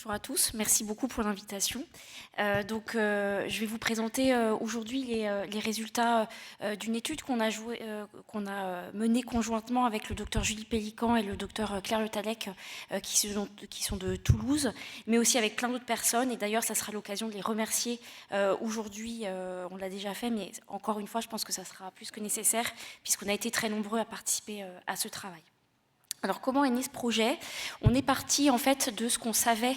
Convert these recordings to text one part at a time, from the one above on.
Bonjour à tous, merci beaucoup pour l'invitation. Je vais vous présenter aujourd'hui les résultats d'une étude qu'on a menée conjointement avec le docteur Julie Pélican et le docteur Claire Le Tallec, qui sont de Toulouse, mais aussi avec plein d'autres personnes. Et d'ailleurs, ça sera l'occasion de les remercier aujourd'hui. On l'a déjà fait, mais encore une fois, je pense que ça sera plus que nécessaire, puisqu'on a été très nombreux à participer à ce travail. Alors, comment est né ce projet? On est parti en fait de ce qu'on savait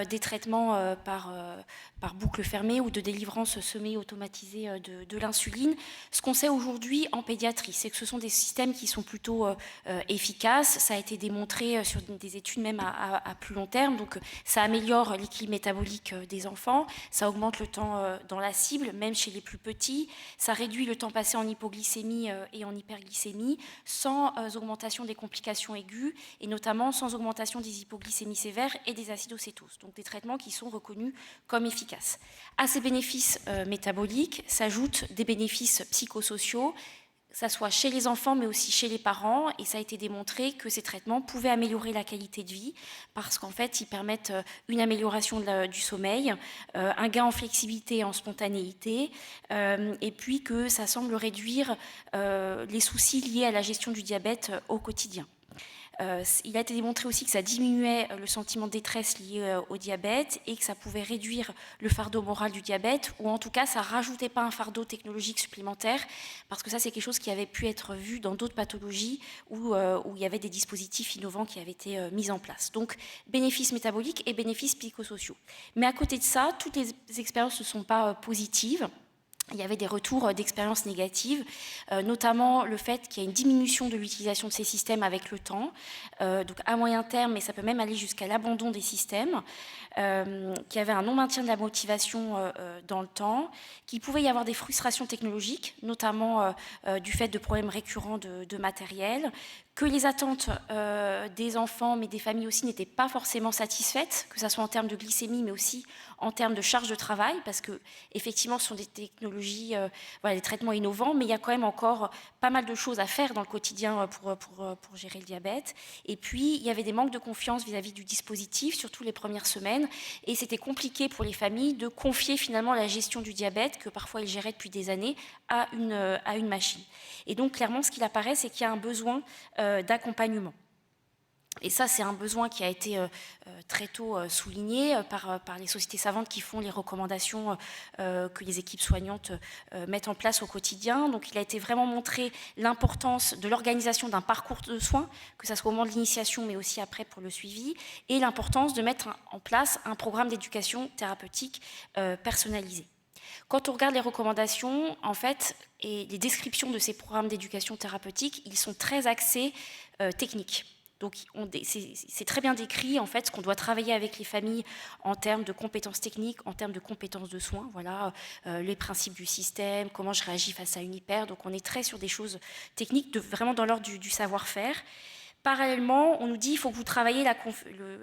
des traitements par boucle fermée ou de délivrance semi-automatisée de l'insuline. Ce qu'on sait aujourd'hui en pédiatrie, c'est que ce sont des systèmes qui sont plutôt efficaces. Ça a été démontré sur des études même à plus long terme. Donc, ça améliore l'équilibre métabolique des enfants, ça augmente le temps dans la cible, même chez les plus petits. Ça réduit le temps passé en hypoglycémie et en hyperglycémie, sans augmentation des complications aiguës, et notamment sans augmentation des hypoglycémies sévères et des acidocétoses. Donc des traitements qui sont reconnus comme efficaces. À ces bénéfices métaboliques s'ajoutent des bénéfices psychosociaux, que ça soit chez les enfants mais aussi chez les parents, et ça a été démontré que ces traitements pouvaient améliorer la qualité de vie parce qu'en fait ils permettent une amélioration du sommeil, un gain en flexibilité et en spontanéité, et puis que ça semble réduire les soucis liés à la gestion du diabète au quotidien. Il a été démontré aussi que ça diminuait le sentiment de détresse lié au diabète et que ça pouvait réduire le fardeau moral du diabète, ou en tout cas ça ne rajoutait pas un fardeau technologique supplémentaire, parce que ça c'est quelque chose qui avait pu être vu dans d'autres pathologies où il y avait des dispositifs innovants qui avaient été mis en place. Donc bénéfices métaboliques et bénéfices psychosociaux. Mais à côté de ça, toutes les expériences ne sont pas positives. Il y avait des retours d'expériences négatives, notamment le fait qu'il y a une diminution de l'utilisation de ces systèmes avec le temps, donc à moyen terme, mais ça peut même aller jusqu'à l'abandon des systèmes, qu'il y avait un non-maintien de la motivation dans le temps, qu'il pouvait y avoir des frustrations technologiques, notamment du fait de problèmes récurrents de matériel, que les attentes des enfants, mais des familles aussi, n'étaient pas forcément satisfaites, que ce soit en termes de glycémie, mais aussi en termes de charge de travail, parce que effectivement, ce sont des technologies, des traitements innovants, mais il y a quand même encore pas mal de choses à faire dans le quotidien pour gérer le diabète. Et puis, il y avait des manques de confiance vis-à-vis du dispositif, surtout les premières semaines, et c'était compliqué pour les familles de confier finalement la gestion du diabète, que parfois ils géraient depuis des années, à une machine. Et donc, clairement, ce qu'il apparaît, c'est qu'il y a un besoin d'accompagnement. Et ça, c'est un besoin qui a été très tôt souligné par les sociétés savantes qui font les recommandations que les équipes soignantes mettent en place au quotidien. Donc, il a été vraiment montré l'importance de l'organisation d'un parcours de soins, que ce soit au moment de l'initiation, mais aussi après pour le suivi, et l'importance de mettre en place un programme d'éducation thérapeutique personnalisé. Quand on regarde les recommandations, en fait, et les descriptions de ces programmes d'éducation thérapeutique, ils sont très axés techniques. Donc, c'est très bien décrit, en fait, ce qu'on doit travailler avec les familles en termes de compétences techniques, en termes de compétences de soins, voilà, les principes du système, comment je réagis face à une hyper. Donc, on est très sur des choses techniques, vraiment dans l'ordre du savoir-faire. Parallèlement, on nous dit qu'il faut que vous travaillez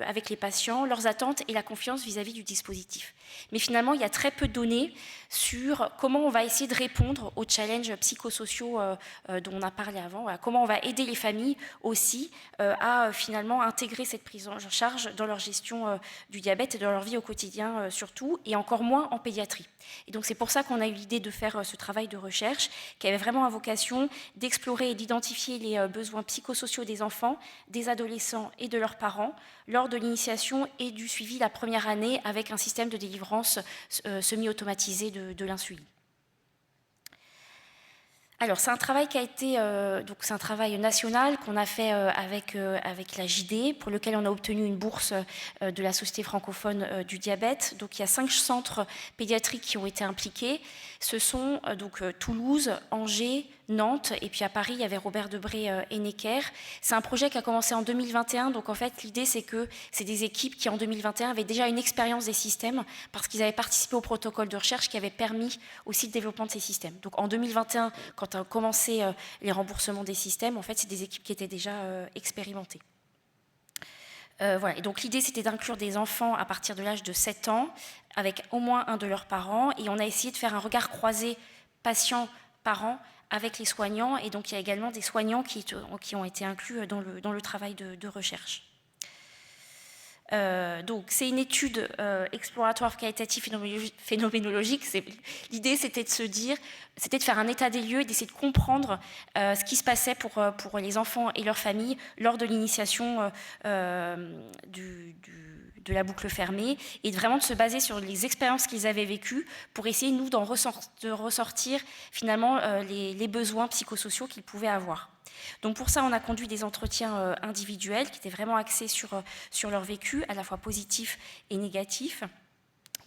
avec les patients, leurs attentes et la confiance vis-à-vis du dispositif. Mais finalement, il y a très peu de données sur comment on va essayer de répondre aux challenges psychosociaux dont on a parlé avant, voilà, comment on va aider les familles aussi à finalement intégrer cette prise en charge dans leur gestion du diabète et dans leur vie au quotidien surtout, et encore moins en pédiatrie. Et donc c'est pour ça qu'on a eu l'idée de faire ce travail de recherche qui avait vraiment à vocation d'explorer et d'identifier les besoins psychosociaux des enfants, des adolescents et de leurs parents lors de l'initiation et du suivi la première année avec un système de délivrance semi-automatisé de l'insuline. Alors, c'est un travail qui a été, donc c'est un travail national qu'on a fait avec la JD, pour lequel on a obtenu une bourse de la Société francophone du diabète. Donc, il y a 5 centres pédiatriques qui ont été impliqués. Ce sont donc Toulouse, Angers, Nantes, et puis à Paris, il y avait Robert Debré et Necker. C'est un projet qui a commencé en 2021, donc en fait, l'idée, c'est que c'est des équipes qui, en 2021, avaient déjà une expérience des systèmes, parce qu'ils avaient participé au protocole de recherche qui avait permis aussi le développement de ces systèmes. Donc en 2021, quand on a commencé les remboursements des systèmes, en fait, c'est des équipes qui étaient déjà expérimentées. Voilà. Et donc l'idée, c'était d'inclure des enfants à partir de l'âge de 7 ans, avec au moins un de leurs parents, et on a essayé de faire un regard croisé patient-parent avec les soignants, et donc il y a également des soignants qui ont été inclus dans le travail de recherche. Donc, c'est une étude exploratoire qualitative phénoménologique. L'idée, c'était de faire un état des lieux et d'essayer de comprendre ce qui se passait pour les enfants et leurs familles lors de l'initiation de la boucle fermée, et vraiment de se baser sur les expériences qu'ils avaient vécues pour essayer, nous, de ressortir finalement les besoins psychosociaux qu'ils pouvaient avoir. Donc pour ça, on a conduit des entretiens individuels qui étaient vraiment axés sur leur vécu, à la fois positif et négatif.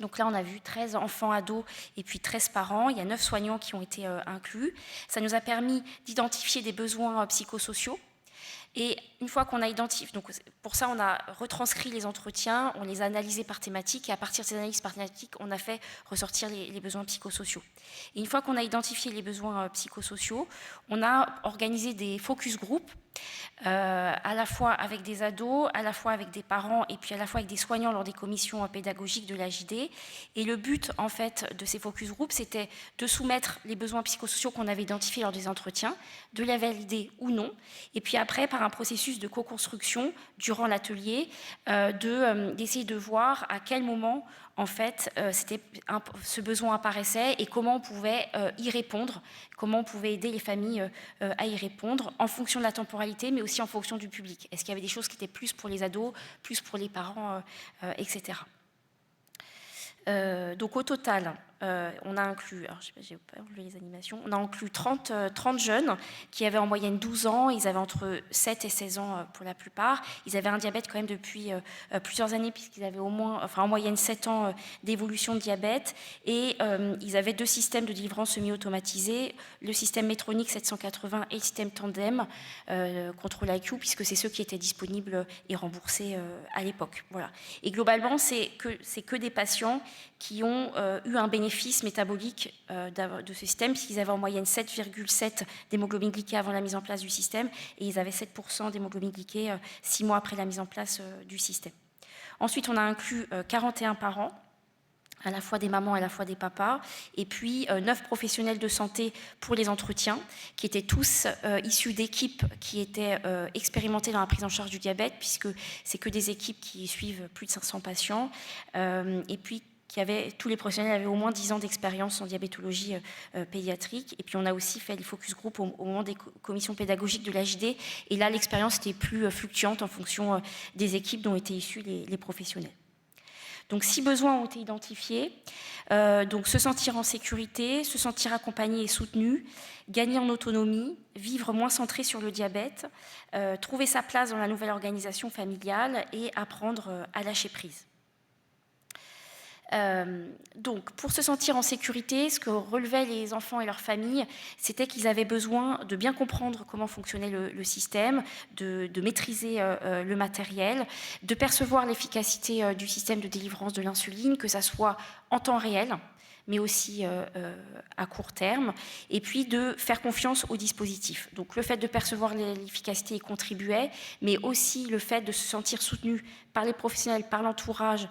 Donc là, on a vu 13 enfants, ados et puis 13 parents. Il y a 9 soignants qui ont été inclus. Ça nous a permis d'identifier des besoins psychosociaux. Et une fois qu'on a identifié, donc pour ça on a retranscrit les entretiens, on les a analysés par thématique, et à partir de ces analyses par thématique, on a fait ressortir les besoins psychosociaux. Et une fois qu'on a identifié les besoins psychosociaux, on a organisé des focus group, à la fois avec des ados, à la fois avec des parents, et puis à la fois avec des soignants lors des commissions pédagogiques de l'AJD. Et le but, en fait, de ces focus group, c'était de soumettre les besoins psychosociaux qu'on avait identifiés lors des entretiens, de les valider ou non, et puis après, par un processus de co-construction durant l'atelier, d'essayer de voir à quel moment, en fait, ce besoin apparaissait et comment on pouvait y répondre, comment on pouvait aider les familles à y répondre en fonction de la temporalité, mais aussi en fonction du public. Est-ce qu'il y avait des choses qui étaient plus pour les ados, plus pour les parents, etc. Donc au total, on a inclus, alors j'ai pas enlevé les animations, on a inclus 30 jeunes qui avaient en moyenne 12 ans, ils avaient entre 7 et 16 ans pour la plupart, ils avaient un diabète quand même depuis plusieurs années puisqu'ils avaient au moins, en moyenne 7 ans d'évolution de diabète, et ils avaient 2 systèmes de délivrance semi-automatisés, le système Medtronic 780 et le système Tandem Control IQ, puisque c'est ceux qui étaient disponibles et remboursés à l'époque. Voilà. Et globalement, c'est que des patients qui ont eu un bénéfice métabolique de ce système, puisqu'ils avaient en moyenne 7,7 d'hémoglobine glyquée avant la mise en place du système, et ils avaient 7% d'hémoglobine glyquée 6 mois après la mise en place du système. Ensuite, on a inclus 41 parents, à la fois des mamans et à la fois des papas, et puis 9 professionnels de santé pour les entretiens, qui étaient tous issus d'équipes qui étaient expérimentées dans la prise en charge du diabète, puisque c'est que des équipes qui suivent plus de 500 patients, et puis tous les professionnels avaient au moins 10 ans d'expérience en diabétologie pédiatrique. Et puis on a aussi fait les focus group au moment des commissions pédagogiques de l'AJD, et là l'expérience était plus fluctuante en fonction des équipes dont étaient issus les professionnels. Donc 6 besoins ont été identifiés, donc se sentir en sécurité, se sentir accompagné et soutenu, gagner en autonomie, vivre moins centré sur le diabète, trouver sa place dans la nouvelle organisation familiale et apprendre à lâcher prise. Donc, pour se sentir en sécurité, ce que relevaient les enfants et leurs familles, c'était qu'ils avaient besoin de bien comprendre comment fonctionnait le système, de maîtriser le matériel, de percevoir l'efficacité du système de délivrance de l'insuline, que ça soit en temps réel, mais aussi à court terme, et puis de faire confiance au dispositif. Donc le fait de percevoir l'efficacité y contribuait, mais aussi le fait de se sentir soutenu par les professionnels, par l'entourage,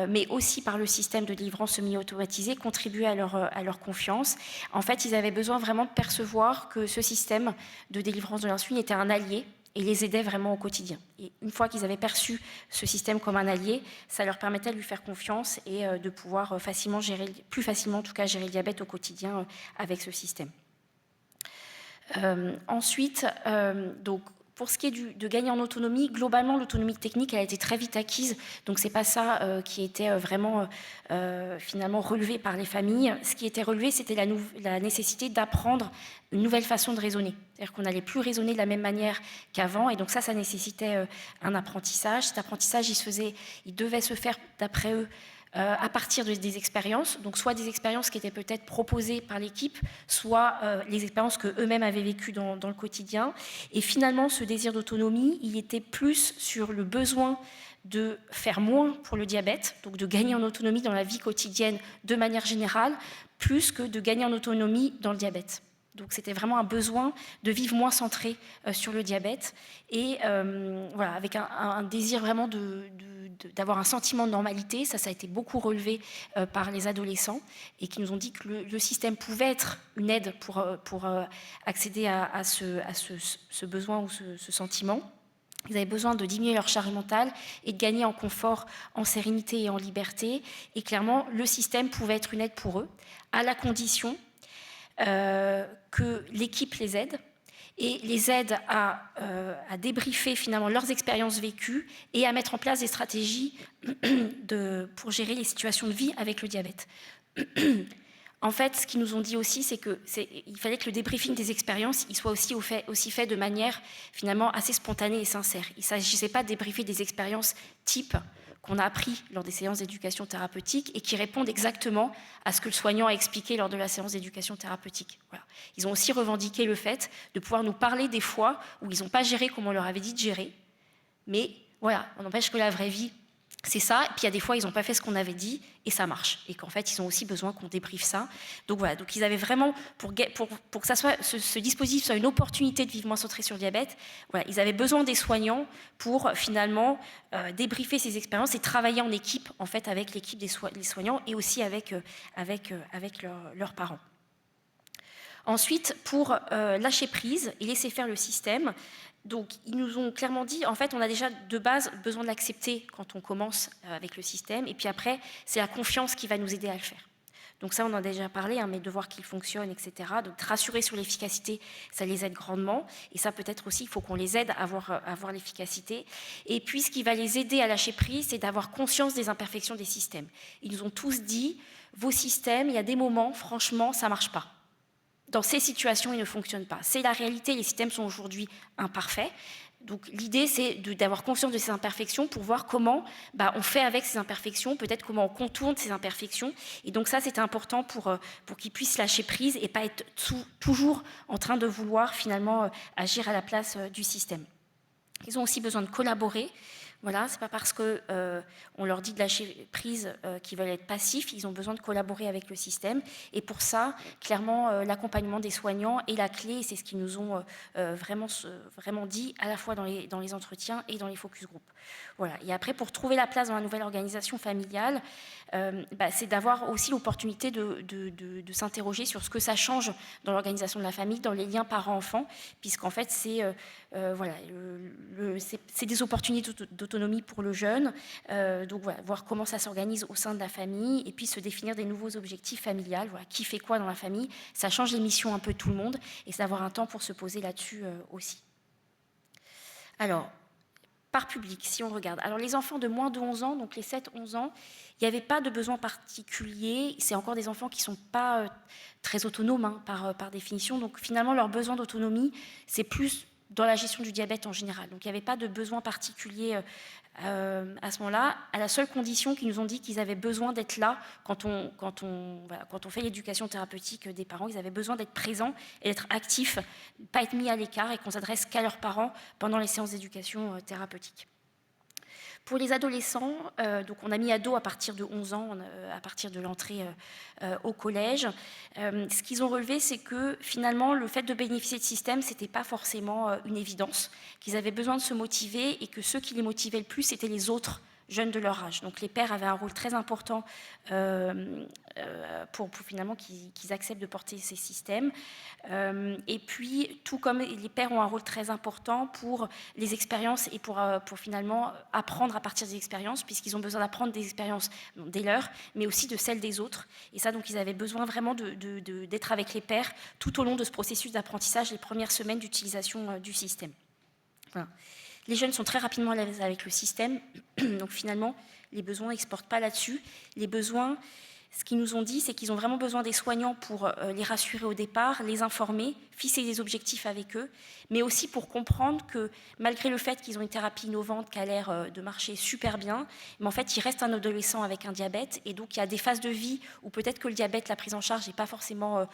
mais aussi par le système de délivrance semi-automatisé contribuait à leur confiance. En fait, ils avaient besoin vraiment de percevoir que ce système de délivrance de l'insuline était un allié et les aidait vraiment au quotidien. Et une fois qu'ils avaient perçu ce système comme un allié, ça leur permettait de lui faire confiance et de pouvoir plus facilement en tout cas, gérer le diabète au quotidien avec ce système. Ensuite, donc, pour ce qui est de gagner en autonomie, globalement, l'autonomie technique, elle a été très vite acquise, donc c'est pas ça qui était vraiment finalement relevé par les familles. Ce qui était relevé, c'était la nécessité d'apprendre une nouvelle façon de raisonner. C'est-à-dire qu'on n'allait plus raisonner de la même manière qu'avant, et donc ça nécessitait un apprentissage. Cet apprentissage, il devait se faire, d'après eux, à partir des expériences, donc soit des expériences qui étaient peut-être proposées par l'équipe, soit les expériences qu'eux-mêmes avaient vécues dans le quotidien. Et finalement, ce désir d'autonomie, il était plus sur le besoin de faire moins pour le diabète, donc de gagner en autonomie dans la vie quotidienne de manière générale, plus que de gagner en autonomie dans le diabète. Donc c'était vraiment un besoin de vivre moins centré sur le diabète, et voilà, avec un désir vraiment d'avoir un sentiment de normalité. Ça a été beaucoup relevé par les adolescents, et qui nous ont dit que le système pouvait être une aide pour accéder à ce besoin ou ce sentiment. Ils avaient besoin de diminuer leur charge mentale et de gagner en confort, en sérénité et en liberté. Et clairement, le système pouvait être une aide pour eux, à la condition que l'équipe les aide et les aide à débriefer finalement leurs expériences vécues et à mettre en place des stratégies pour gérer les situations de vie avec le diabète. En fait, ce qu'ils nous ont dit aussi, c'est qu'il fallait que le débriefing des expériences il soit aussi fait de manière finalement assez spontanée et sincère. Il ne s'agissait pas de débriefer des expériences type qu'on a appris lors des séances d'éducation thérapeutique et qui répondent exactement à ce que le soignant a expliqué lors de la séance d'éducation thérapeutique. Voilà. Ils ont aussi revendiqué le fait de pouvoir nous parler des fois où ils n'ont pas géré comme on leur avait dit de gérer, mais voilà, on n'empêche que la vraie vie, c'est ça, et puis il y a des fois, ils n'ont pas fait ce qu'on avait dit, et ça marche. Et qu'en fait, ils ont aussi besoin qu'on débriefe ça. Donc voilà, donc ils avaient vraiment, pour que ça soit, ce dispositif soit une opportunité de vivre moins centré sur le diabète, voilà, ils avaient besoin des soignants pour finalement débriefer ces expériences et travailler en équipe, en fait, avec l'équipe des soignants et aussi avec leurs parents. Ensuite, pour lâcher prise et laisser faire le système, donc ils nous ont clairement dit, en fait, on a déjà de base besoin de l'accepter quand on commence avec le système, et puis après, c'est la confiance qui va nous aider à le faire. Donc ça, on en a déjà parlé, hein, mais de voir qu'il fonctionne, etc. Donc rassurer sur l'efficacité, ça les aide grandement, et ça peut-être aussi, il faut qu'on les aide à avoir l'efficacité. Et puis, ce qui va les aider à lâcher prise, c'est d'avoir conscience des imperfections des systèmes. Ils nous ont tous dit, vos systèmes, il y a des moments, franchement, ça ne marche pas. Dans ces situations, ils ne fonctionnent pas. C'est la réalité, les systèmes sont aujourd'hui imparfaits. Donc l'idée, c'est d'avoir conscience de ces imperfections pour voir comment on fait avec ces imperfections, peut-être comment on contourne ces imperfections. Et donc ça, c'était important pour qu'ils puissent lâcher prise et pas être toujours en train de vouloir finalement agir à la place du système. Ils ont aussi besoin de collaborer. Voilà, c'est pas parce qu'on leur dit de lâcher prise qu'ils veulent être passifs, ils ont besoin de collaborer avec le système. Et pour ça, clairement, l'accompagnement des soignants est la clé, et c'est ce qu'ils nous ont vraiment dit, à la fois dans les entretiens et dans les focus group. Voilà. Et après, pour trouver la place dans la nouvelle organisation familiale, c'est d'avoir aussi l'opportunité de s'interroger sur ce que ça change dans l'organisation de la famille, dans les liens parents-enfants, puisqu'en fait, c'est des opportunités d'autonomie pour le jeune, donc voilà, voir comment ça s'organise au sein de la famille, et puis se définir des nouveaux objectifs familiales, voilà, qui fait quoi dans la famille, ça change les missions un peu de tout le monde, et c'est d'avoir un temps pour se poser là-dessus aussi. Alors, par public, si on regarde. Alors les enfants de moins de 11 ans, donc les 7-11 ans, il n'y avait pas de besoin particulier. C'est encore des enfants qui ne sont pas très autonomes hein, par définition. Donc finalement, leur besoin d'autonomie, c'est plus dans la gestion du diabète en général. Donc il n'y avait pas de besoin particulier à ce moment-là, à la seule condition qu'ils nous ont dit qu'ils avaient besoin d'être là quand on fait l'éducation thérapeutique des parents. Ils avaient besoin d'être présents et d'être actifs, pas être mis à l'écart, et qu'on s'adresse qu'à leurs parents pendant les séances d'éducation thérapeutique. Pour les adolescents, donc on a mis ado à partir de 11 ans, à partir de l'entrée au collège. Ce qu'ils ont relevé, c'est que finalement, le fait de bénéficier de système, ce n'était pas forcément une évidence, qu'ils avaient besoin de se motiver et que ceux qui les motivaient le plus, c'était les autres jeunes de leur âge. Donc les pères avaient un rôle très important pour finalement qu'ils acceptent de porter ces systèmes. Et puis, tout comme les pères ont un rôle très important pour les expériences et pour finalement apprendre à partir des expériences, puisqu'ils ont besoin d'apprendre des expériences des leurs, mais aussi de celles des autres. Et ça, donc, ils avaient besoin vraiment d'être avec les pères tout au long de ce processus d'apprentissage, les premières semaines d'utilisation du système. Voilà. Les jeunes sont très rapidement à l'aise avec le système, donc finalement, les besoins n'exportent pas là-dessus. Les besoins, ce qu'ils nous ont dit, c'est qu'ils ont vraiment besoin des soignants pour les rassurer au départ, les informer, fixer des objectifs avec eux, mais aussi pour comprendre que malgré le fait qu'ils ont une thérapie innovante qui a l'air de marcher super bien, mais en fait, il reste un adolescent avec un diabète, et donc il y a des phases de vie où peut-être que le diabète, la prise en charge n'est pas forcément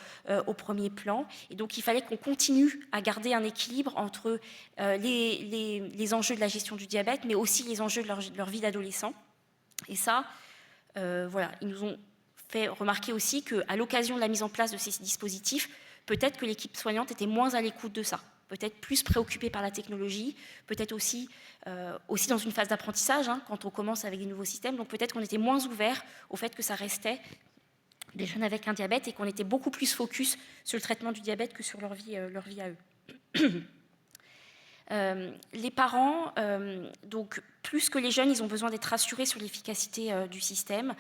au premier plan, et donc il fallait qu'on continue à garder un équilibre entre les enjeux de la gestion du diabète, mais aussi les enjeux de leur vie d'adolescent. Et ça, voilà, ils nous ont fait remarquer aussi qu'à l'occasion de la mise en place de ces dispositifs, peut-être que l'équipe soignante était moins à l'écoute de ça, peut-être plus préoccupée par la technologie, peut-être aussi dans une phase d'apprentissage, hein, quand on commence avec des nouveaux systèmes, donc peut-être qu'on était moins ouvert au fait que ça restait des jeunes avec un diabète et qu'on était beaucoup plus focus sur le traitement du diabète que sur leur vie à eux. Les parents, donc plus que les jeunes, ils ont besoin d'être rassurés sur l'efficacité du système,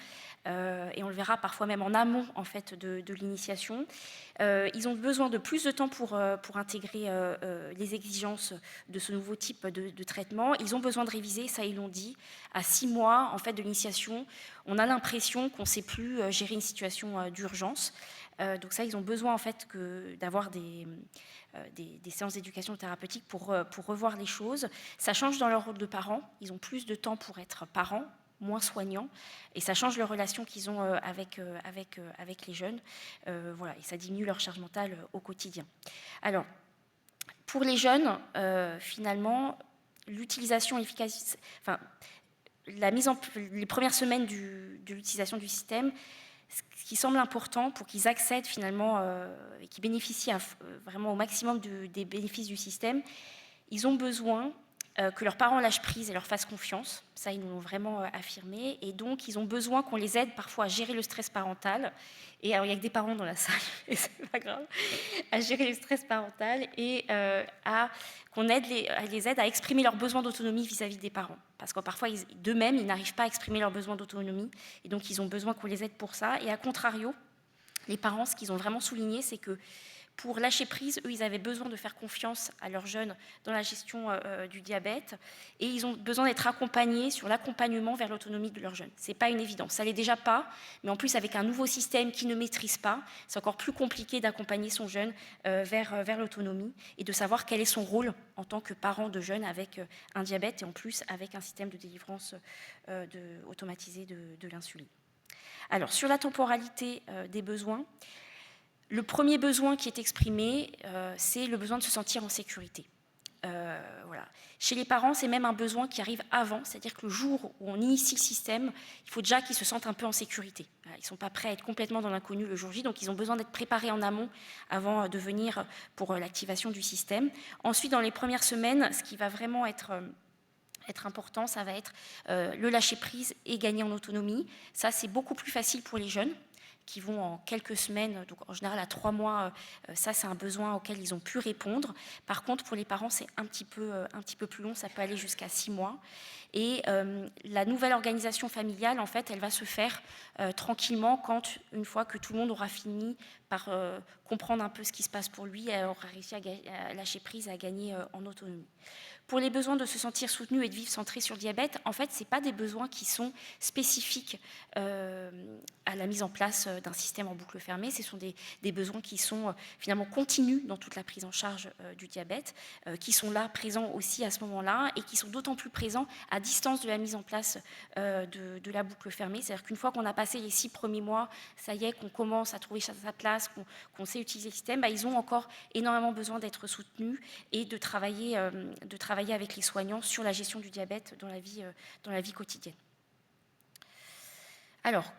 et on le verra parfois même en amont en fait, de l'initiation. Ils ont besoin de plus de temps pour intégrer les exigences de ce nouveau type de traitement. Ils ont besoin de réviser, ça ils l'ont dit, à 6 mois en fait, de l'initiation. On a l'impression qu'on ne sait plus gérer une situation d'urgence. Donc ça, ils ont besoin en fait d'avoir des séances d'éducation thérapeutique pour revoir les choses. Ça change dans leur rôle de parents. Ils ont plus de temps pour être parents, moins soignants, et ça change leur relation qu'ils ont avec les jeunes. Voilà, et ça diminue leur charge mentale au quotidien. Alors, pour les jeunes, finalement, l'utilisation efficace, enfin, les premières semaines de l'utilisation du système, ce qui semble important pour qu'ils accèdent finalement et qu'ils bénéficient vraiment au maximum des bénéfices du système, ils ont besoin que leurs parents lâchent prise et leur fassent confiance. Ça, ils nous l'ont vraiment affirmé. Et donc, ils ont besoin qu'on les aide parfois à gérer le stress parental. Et alors, il n'y a que des parents dans la salle, et c'est pas grave, à gérer le stress parental et qu'on les aide à exprimer leurs besoins d'autonomie vis-à-vis des parents. Parce que parfois, d'eux-mêmes, ils n'arrivent pas à exprimer leurs besoins d'autonomie. Et donc, ils ont besoin qu'on les aide pour ça. Et à contrario, les parents, ce qu'ils ont vraiment souligné, c'est que pour lâcher prise, eux, ils avaient besoin de faire confiance à leurs jeunes dans la gestion du diabète et ils ont besoin d'être accompagnés sur l'accompagnement vers l'autonomie de leurs jeunes. Ce n'est pas une évidence, ça ne l'est déjà pas, mais en plus avec un nouveau système qui ne maîtrise pas, c'est encore plus compliqué d'accompagner son jeune vers l'autonomie et de savoir quel est son rôle en tant que parent de jeune avec un diabète et en plus avec un système de délivrance automatisé de l'insuline. Alors, sur la temporalité des besoins, le premier besoin qui est exprimé, c'est le besoin de se sentir en sécurité. Voilà. Chez les parents, c'est même un besoin qui arrive avant, c'est-à-dire que le jour où on initie le système, il faut déjà qu'ils se sentent un peu en sécurité. Voilà, ils ne sont pas prêts à être complètement dans l'inconnu le jour J, donc ils ont besoin d'être préparés en amont avant de venir pour l'activation du système. Ensuite, dans les premières semaines, ce qui va vraiment être important, ça va être le lâcher-prise et gagner en autonomie. Ça, c'est beaucoup plus facile pour les jeunes qui vont en quelques semaines, donc en général à 3 mois, ça c'est un besoin auquel ils ont pu répondre. Par contre, pour les parents, c'est un petit peu plus long, ça peut aller jusqu'à 6 mois. Et la nouvelle organisation familiale, en fait, elle va se faire tranquillement une fois que tout le monde aura fini par comprendre un peu ce qui se passe pour lui, elle aura réussi à lâcher prise et à gagner en autonomie. Pour les besoins de se sentir soutenu et de vivre centré sur le diabète, en fait, ce n'est pas des besoins qui sont spécifiques à la mise en place d'un système en boucle fermée. Ce sont des besoins qui sont finalement continus dans toute la prise en charge du diabète, qui sont là, présents aussi à ce moment-là, et qui sont d'autant plus présents à distance de la mise en place de la boucle fermée. C'est-à-dire qu'une fois qu'on a passé les 6 premiers mois, ça y est, qu'on commence à trouver sa place, qu'on sait utiliser le système, ils ont encore énormément besoin d'être soutenus et de travailler avec les soignants sur la gestion du diabète dans la vie quotidienne. Alors,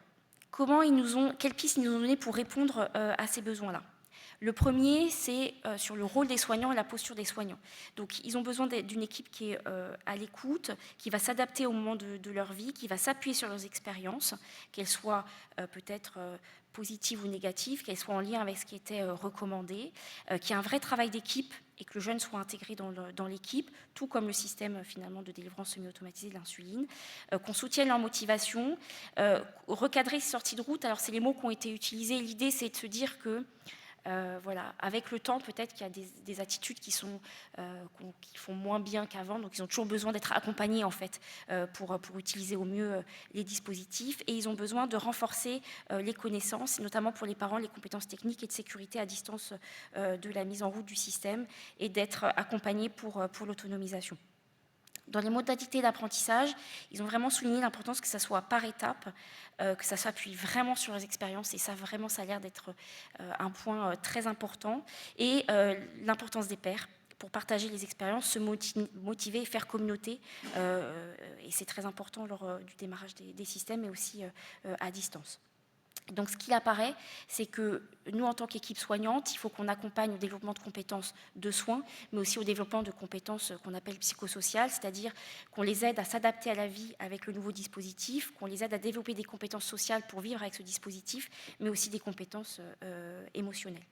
quelles pistes ils nous ont données pour répondre à ces besoins-là? Le premier, c'est sur le rôle des soignants et la posture des soignants. Donc, ils ont besoin d'une équipe qui est à l'écoute, qui va s'adapter au moment de leur vie, qui va s'appuyer sur leurs expériences, qu'elles soient peut-être positives ou négatives, qu'elles soient en lien avec ce qui était recommandé, qu'il y ait un vrai travail d'équipe et que le jeune soit intégré dans l'équipe, tout comme le système finalement de délivrance semi-automatisée de l'insuline, qu'on soutienne leur motivation, recadrer ces sorties de route. Alors, c'est les mots qui ont été utilisés. L'idée, c'est de se dire que voilà, avec le temps, peut-être qu'il y a des attitudes qui font moins bien qu'avant, donc ils ont toujours besoin d'être accompagnés en fait pour utiliser au mieux les dispositifs, et ils ont besoin de renforcer les connaissances, notamment pour les parents, les compétences techniques et de sécurité à distance de la mise en route du système, et d'être accompagnés pour l'autonomisation. Dans les modalités d'apprentissage, ils ont vraiment souligné l'importance que ça soit par étapes, que ça s'appuie vraiment sur les expériences, et ça vraiment ça a l'air d'être un point très important, et l'importance des pairs pour partager les expériences, se motiver et faire communauté, et c'est très important lors du démarrage des systèmes, mais aussi à distance. Donc, ce qu'il apparaît, c'est que nous, en tant qu'équipe soignante, il faut qu'on accompagne au développement de compétences de soins, mais aussi au développement de compétences qu'on appelle psychosociales, c'est-à-dire qu'on les aide à s'adapter à la vie avec le nouveau dispositif, qu'on les aide à développer des compétences sociales pour vivre avec ce dispositif, mais aussi des compétences émotionnelles.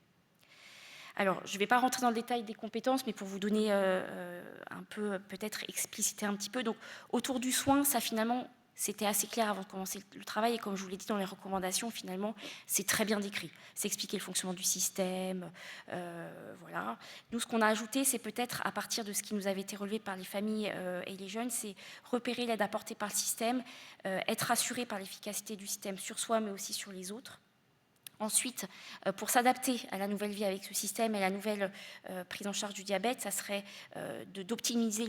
Alors, je ne vais pas rentrer dans le détail des compétences, mais pour vous donner un peu, peut-être expliciter un petit peu. Donc, autour du soin, ça finalement, c'était assez clair avant de commencer le travail. Et comme je vous l'ai dit dans les recommandations, finalement, c'est très bien décrit. C'est expliquer le fonctionnement du système, voilà. Nous, ce qu'on a ajouté, c'est peut-être à partir de ce qui nous avait été relevé par les familles et les jeunes, c'est repérer l'aide apportée par le système, être assuré par l'efficacité du système sur soi, mais aussi sur les autres. Ensuite, pour s'adapter à la nouvelle vie avec ce système et à la nouvelle prise en charge du diabète, ça serait d'optimiser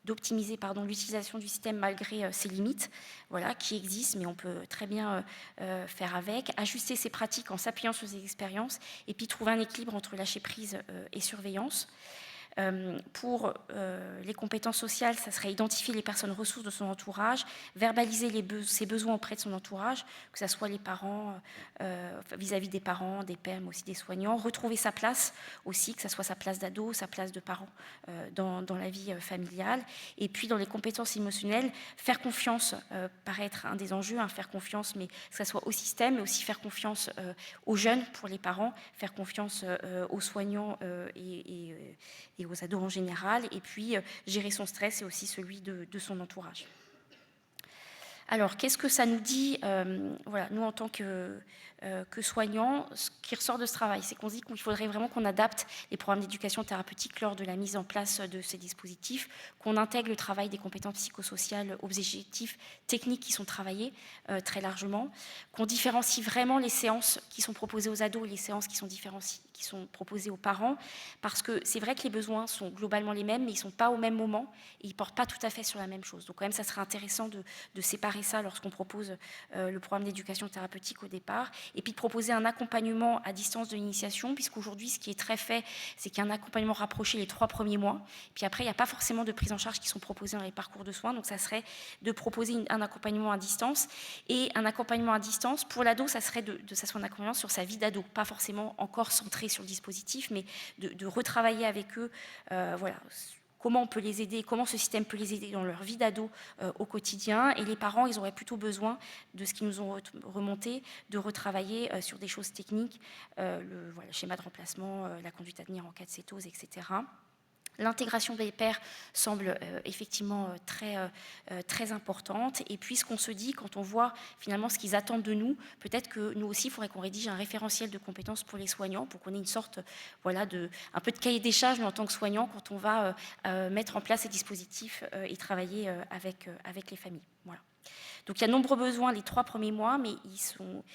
l'utilisation du système malgré ses limites, voilà, qui existent, mais on peut très bien faire avec, ajuster ses pratiques en s'appuyant sur ses expériences, et puis trouver un équilibre entre lâcher prise et surveillance. Pour les compétences sociales, ça serait identifier les personnes ressources de son entourage, verbaliser ses besoins auprès de son entourage, que ce soit les parents, vis-à-vis des parents, des pères, mais aussi des soignants, retrouver sa place aussi, que ce soit sa place d'ado, sa place de parent dans la vie familiale. Et puis dans les compétences émotionnelles, faire confiance paraît être un des enjeux, faire confiance, mais que ce soit au système, mais aussi faire confiance aux jeunes pour les parents, faire confiance aux soignants et aux ados en général, et puis gérer son stress et aussi celui de son entourage. Alors, qu'est-ce que ça nous dit voilà, nous, en tant que soignants, ce qui ressort de ce travail, c'est qu'on se dit qu'il faudrait vraiment qu'on adapte les programmes d'éducation thérapeutique lors de la mise en place de ces dispositifs, qu'on intègre le travail des compétences psychosociales aux objectifs techniques qui sont travaillés très largement, qu'on différencie vraiment les séances qui sont proposées aux ados et les séances qui sont proposées aux parents, parce que c'est vrai que les besoins sont globalement les mêmes, mais ils ne sont pas au même moment et ils ne portent pas tout à fait sur la même chose. Donc quand même, ça serait intéressant de séparer ça lorsqu'on propose le programme d'éducation thérapeutique au départ, et puis de proposer un accompagnement à distance de l'initiation, puisqu'aujourd'hui, ce qui est très fait, c'est qu'il y a un accompagnement rapproché les 3 premiers mois, puis après, il n'y a pas forcément de prise en charge qui sont proposées dans les parcours de soins, donc ça serait de proposer un accompagnement à distance, et un accompagnement à distance, pour l'ado, ça serait de s'asseoir un accompagnement sur sa vie d'ado, pas forcément encore centré sur le dispositif, mais de retravailler avec eux, voilà, comment on peut les aider, comment ce système peut les aider dans leur vie d'ado au quotidien. Et les parents, ils auraient plutôt besoin de ce qu'ils nous ont remonté, de retravailler sur des choses techniques, le schéma de remplacement, la conduite à tenir en cas de cétose, etc. L'intégration des pairs semble effectivement très importante. Et puis, ce qu'on se dit, quand on voit finalement ce qu'ils attendent de nous, peut-être que nous aussi, il faudrait qu'on rédige un référentiel de compétences pour les soignants, pour qu'on ait une sorte, voilà, un peu de cahier des charges, mais en tant que soignant, quand on va mettre en place ces dispositifs et travailler avec les familles. Voilà. Donc il y a de nombreux besoins les 3 premiers mois, mais ils sont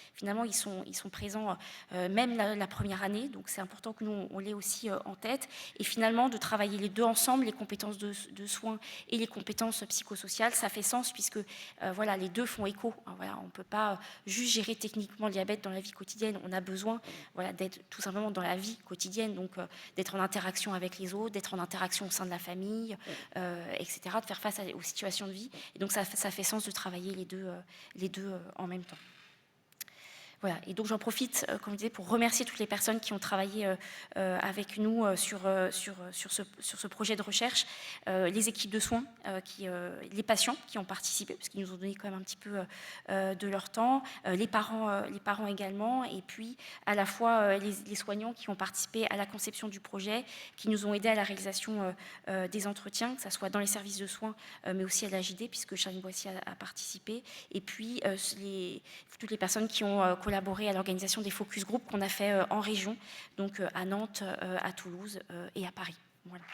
présents même la première année. Donc c'est important que nous, on l'ait aussi en tête. Et finalement, de travailler les deux ensemble, les compétences de soins et les compétences psychosociales, ça fait sens puisque voilà, les deux font écho. Voilà, on ne peut pas juste gérer techniquement le diabète dans la vie quotidienne. On a besoin, voilà, d'être tout simplement dans la vie quotidienne, donc d'être en interaction avec les autres, d'être en interaction au sein de la famille, etc., de faire face aux situations de vie. Et donc ça fait sens de travailler les deux en même temps. Voilà, et donc j'en profite, comme je disais, pour remercier toutes les personnes qui ont travaillé avec nous sur ce projet de recherche, les équipes de soins, les patients qui ont participé, parce qu'ils nous ont donné quand même un petit peu de leur temps, les parents également, et puis à la fois les soignants qui ont participé à la conception du projet, qui nous ont aidés à la réalisation des entretiens, que ce soit dans les services de soins, mais aussi à l'AJD, puisque Charline Boissier a participé, et puis toutes les personnes qui ont collaboré à l'organisation des focus group qu'on a fait en région, donc à Nantes, à Toulouse et à Paris. Voilà.